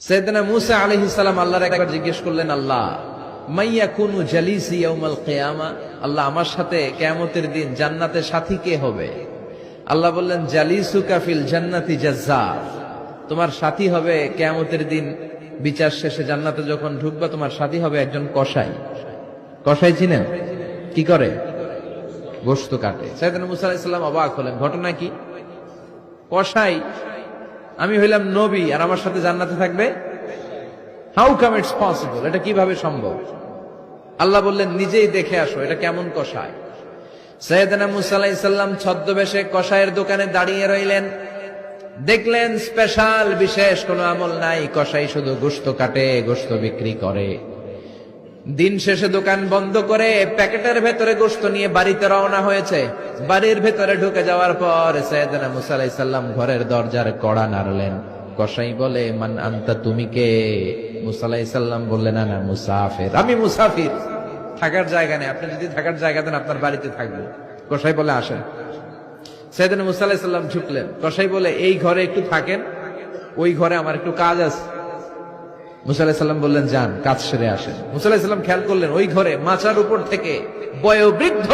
সাইয়েদনা মূসা আলাইহিস সালাম আল্লাহর একবার জিজ্ঞেস করলেন, আল্লাহ মাইয়াকুনু জালিসি ইয়াউমাল কিয়ামা, আল্লাহ আমার সাথে কিয়ামতের দিন জান্নাতে সাথী কে হবে? আল্লাহ বললেন, জালিসুকা ফিল জান্নাতি জাজ্জার, তোমার সাথী হবে কিয়ামতের দিন বিচার শেষে জান্নাতে যখন ঢুকবা তোমার সাথী হবে একজন কসাই। কসাই চিনেন? কি করে? গোশত কাটে। সাইয়েদনা মূসা আলাইহিস সালাম অবাক হলেন, ঘটনা কি? কসাই, আমি হইলাম নবী আর আমার সাথে জান্নাতে থাকবে? হাউ কাম ইটস পসিবল, এটা কিভাবে সম্ভব? আল্লাহ বললেন, নিজেই দেখে আসো এটা কেমন কসাই। সাইয়েদনা মূসা আলাইহিস সালাম ছদ্মবেশে কসাইয়ের দোকানে দাঁড়িয়ে রইলেন। দেখলেন স্পেশাল বিশেষ কোনো আমল নাই, কসাই শুধু গোশত কাটে, গোশত বিক্রি করে। দিন শেষে দোকান বন্ধ করে প্যাকেটের ভেতরে গোশত নিয়ে বাড়িতে রওনা হয়েছে। বাড়ির ভেতরে ঢুকে যাওয়ার পর সাইয়েদনা মূসা আলাইহিস সালাম ঘরের দরজার কড়া নাড়লেন। কসাই বলে, মান আনতা, তুমি কে? মূসা আলাইহিস সালাম বললেন, আনা মুসাফির, আমি মুসাফির, থাকার জায়গা নেই, আপনি যদি থাকার জায়গা দেন আপনার বাড়িতে থাকবো। কসাই বলে, আসেন। সাইয়েদনা মূসা আলাইহিস সালাম ঝুঁকলেন। কসাই বলে, এই ঘরে একটু থাকেন, ওই ঘরে আমার একটু কাজ আছে। মূসা আলাইহিস সালাম বললেন, যান, কাজ সেরে আসেন। মূসা আলাইহিস সালাম খেয়াল করলেন ওই ঘরে মাচার উপর থেকে বয়োবৃদ্ধ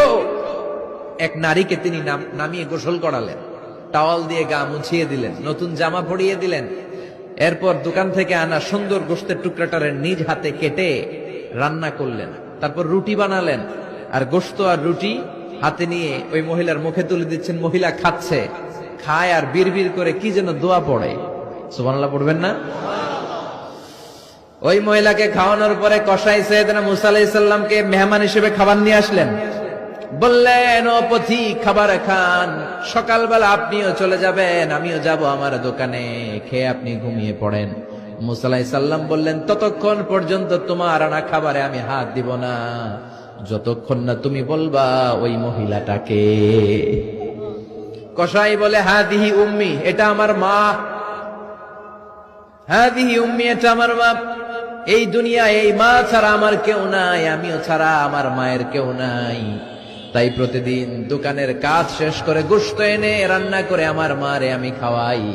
এক নারীকে তিনি নামিয়ে গোসল করালেন, টাওয়াল দিয়ে গা মুছিয়ে দিলেন, নতুন জামা পরিয়ে দিলেন। এরপর দোকান থেকে আনা সুন্দর গোশতের টুকরাটারে নিজ হাতে কেটে রান্না করলেন। তারপর রুটি বানালেন, আর গোশত আর রুটি হাতে নিয়ে ওই মহিলার মুখে তুলে দিচ্ছেন। মহিলা খাচ্ছে, খায় আর বিড়বিড় করে কি যেন দোয়া পড়ে। সুবহানাল্লাহ পড়বেন না? ওই মহিলাকে খাওয়ানোর পরে কসাই সাইয়েদনা মূসা আলাইহিস সালামকে মেহমান হিসেবে খাবার নিয়ে আসলেন। বললেন, ও পথিক, খাবার খান, সকালবেলা আপনিও চলে যাবেন, আমিও যাব আমার দোকানে, খেয়ে আপনি ঘুমিয়ে পড়েন। মূসা আলাইহিস সালাম বললেন, ততক্ষণ পর্যন্ত তোমার আনা খাবারে আমি হাত দিব না যতক্ষণ না তুমি বলবা ওই মহিলাটাকে। কসাই বলে, হাদিহি উম্মি, এটা আমার মা। হাদিহি উম্মি, এটা আমার মা। এই দুনিয়ায় এই মা ছাড়া আমার কেউ নাই, আমিও ছাড়া আমার মায়ের কেউ নাই। তাই প্রতিদিন দোকানের কাজ শেষ করে গোশত এনে রান্না করে আমার মারে আমি খাওয়াই।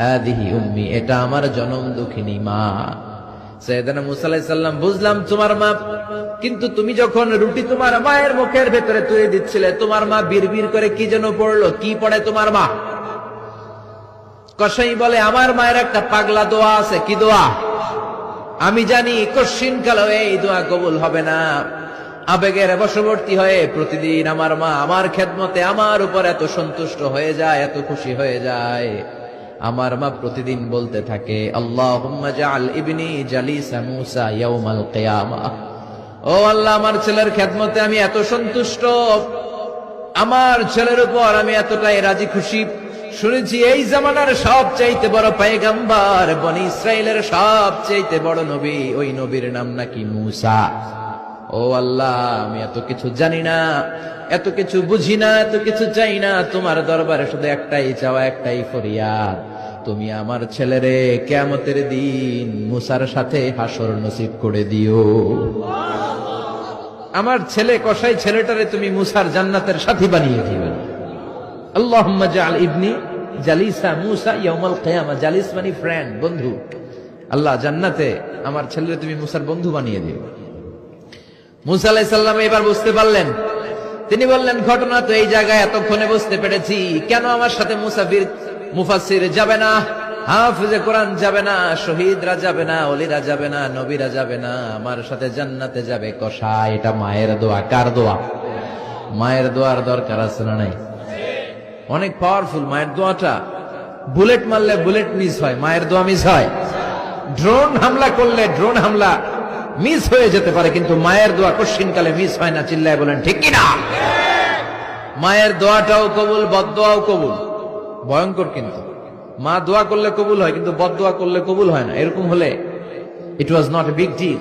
হাদিহি উম্মি, এটা আমার জনম দুঃখিনী মা। সাইয়েদনা মূসা আলাইহিস সালাম, বুঝলাম তোমার মা, কিন্তু তুমি যখন রুটি তোমার মায়ের মুখের ভেতরে তুলে দিচ্ছিলে, তোমার মা বিড়বিড় করে কি যেন পড়লো, কি পড়ে তোমার মা? কসাই বলে, আমার মায়ের একটা পাগলা দোয়া আছে। কি দোয়া? আমি জানি কশিন কালো এই দোয়া কবুল হবে না। আবেগের বশবর্তী হয়ে প্রতিদিন আমার মা আমার খেদমতে আমার উপর এত সন্তুষ্ট হয়ে যায়, এত খুশি হয়ে যায়। আমার মা প্রতিদিন বলতে থাকে, আল্লাহুম্মা জাআল ইবনি জালিসা মূসা ইয়াউমাল কিয়ামা। ও আল্লাহ, আমার ছেলের খেদমতে আমি এত সন্তুষ্ট, আমার ছেলের উপর আমি এতটাই রাজি খুশি। শুনেছি এই জামানার সবচাইতে বড় পয়গম্বর, বনি ইসরাইলের সবচাইতে বড় নবী, ওই নবীর নাম নাকি মূসা। ও আল্লাহ, আমি এত কিছু জানি না, এত কিছু বুঝি না, এত কিছু চাই না, তোমার দরবারে শুধু একটাই চাওয়া, একটাই ফরিয়াদ, তুমি আমার ছেলেরে কিয়ামতের দিন মূসার সাথে হাসর নসিব করে দিও। আমার ছেলে কসাই ছেলেটারে তুমি মূসার জান্নাতের সাথী বানিয়ে দিও। আল্লাহুম্মা জাআল ইবনি জালিসা মূসা ইয়াউমাল কিয়ামা। জালিস মানে ফ্রেন্ড, বন্ধু। আল্লাহ, জান্নাতে আমার ছেলেরে তুমি মূসার বন্ধু বানিয়ে দিও। মূসা আলাইহিস সালাম এবার বুঝতে পারলেন। তিনি বললেন, ঘটনা তো এই জায়গায় এতক্ষণে বুঝতে পেরেছি, কেন আমার সাথে মুফাসসির যাবে না, হাফেজে কোরআন যাবে না, শহীদরা যাবে না, ওলিরা যাবে না, নবীরা যাবে না, আমার সাথে জান্নাতে যাবে কসাই। এটা মায়ের দোয়া। কার দোয়া? মায়ের দোয়ার দরকার আছে না নাই? অনেক পাওয়ারফুল মায়ের দোয়াটা। বুলেট মারলে বুলেট মিস হয়, মায়ের দোয়া মিস হয়? ড্রোন হামলা করলে ড্রোন হামলা মিস হয়ে যেতে পারে, কিন্তু মায়ের দোয়া কশিনকালে মিস হয় না। চিল্লায় বলেন ঠিক কিনা? মায়ের দোয়াটাও কবুল, বদদোয়াও কবুল। ভয়ঙ্কর কিন্তু। মা দোয়া করলে কবুল হয়, কিন্তু বদদোয়া করলে কবুল হয় না। এরকম হলে it was not a big deal,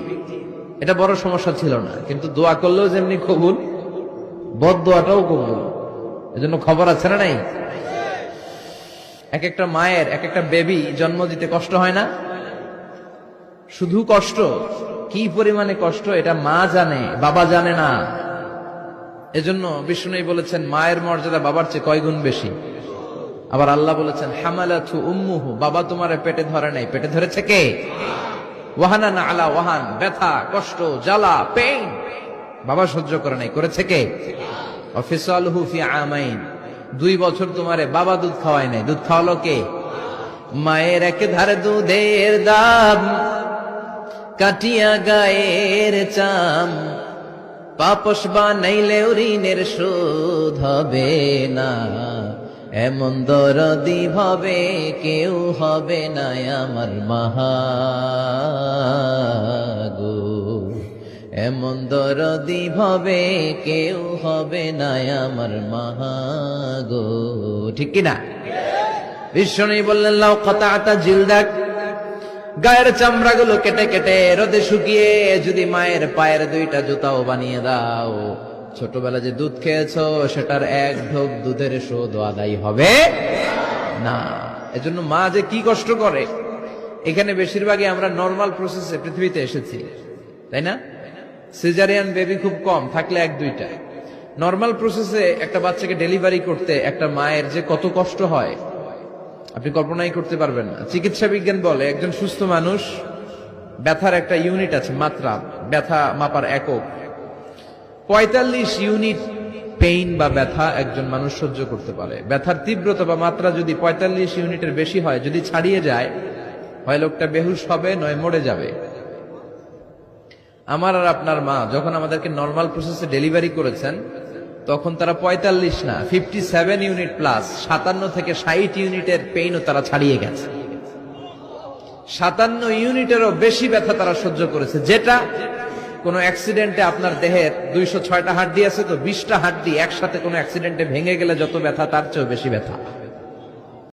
এটা বড় সমস্যা ছিল না। কিন্তু দোয়া করলেও যেমনি কবুল, বদদোয়াটাও কবুল। এজন্য খবর আছে না নাই? এক একটা মায়ের এক একটা বেবি জন্ম দিতে কষ্ট হয় না? শুধু কষ্ট, কি পরিমাণে কষ্ট এটা মা জানে, বাবা জানে না। এজন্য বিষ্ণু বলেছেন, মায়ের মর্যাদা বাবার চেয়ে কয় গুণ বেশি? আবার আল্লাহ বলেছেন হামালাতু উম্মুহু, বাবা তোমার পেটে ধরে নাই, পেটে ধরেছে কে? ওয়াহানান আলা ওয়াহান, ব্যথা, কষ্ট, জ্বালা, পেইন বাবা সহ্য করে নাই, করেছে কে? অফিসালহু ফি আমাইন, 2 বছর তোমারে বাবা দুধ খাওয়ায় নাই, দুধ খাওয়ালো কে? মায়ের এক ধারে দুধের দাম, কাটিয়া গায়ের চাম, পাপস বানাইলে ঋণের শোধ হবে না, এমন দরদি ভাবে কেউ হবে না আমার মাহাগো, এমন দরদি ভাবে কেউ হবে না আমার মাহাগো। ঠিক কিনা? বিশ্বনবী বললেন লাউ কাতাতা জিলদাক, গায়ের চামড়াগুলো কেটে কেটে রোদে শুকিয়ে যদি মায়ের পায়ের 2টা জুতাও বানিয়ে দাও, ছোটবেলা যে দুধ খেয়েছো সেটার 1 ঢোক দুধের শোধ আদায় হবে না। এজন্য মা যে কি কষ্ট করে, এখানে বেশিরভাগই আমরা নরমাল প্রসেসে পৃথিবীতে এসেছি, তাই না? সিজারিয়ান বেবি খুব কম, থাকলে 1-2টা। নরমাল প্রসেসে একটা বাচ্চাকে ডেলিভারি করতে একটা মায়ের যে কত কষ্ট হয় আপনি কল্পনাই করতে পারবেন না। চিকিৎসা বিজ্ঞান বলে একজন সুস্থ মানুষ, ব্যথার একটা ইউনিট আছে, মাত্রা, ব্যথা মাপার একক, 45 ইউনিট পেইন বা ব্যথা একজন মানুষ সহ্য করতে পারে। ব্যথার তীব্রতা বা মাত্রা যদি 45 ইউনিটের বেশি হয়, যদি ছাড়িয়ে যায়, হয় লোকটা বেহুশ হবে, নয় মরে যাবে। আমার আর আপনার মা যখন আমাদেরকে নরমাল প্রসেসে ডেলিভারি করেছেন, তখন তারা 45 না 57 ইউনিট প্লাস 57 থেকে 60 ইউনিটের পেইনও তারা ছাড়িয়ে গেছে। 57 ইউনিটেরও বেশি ব্যথা তারা সহ্য করেছে, যেটা কোনো অ্যাক্সিডেন্টে আপনার দেহের 206টা হাড্ডি আছে তো 20টা হাড্ডি একসাথে কোনো অ্যাক্সিডেন্টে ভেঙে গেলে যত ব্যথা তার চেয়েও বেশি ব্যথা।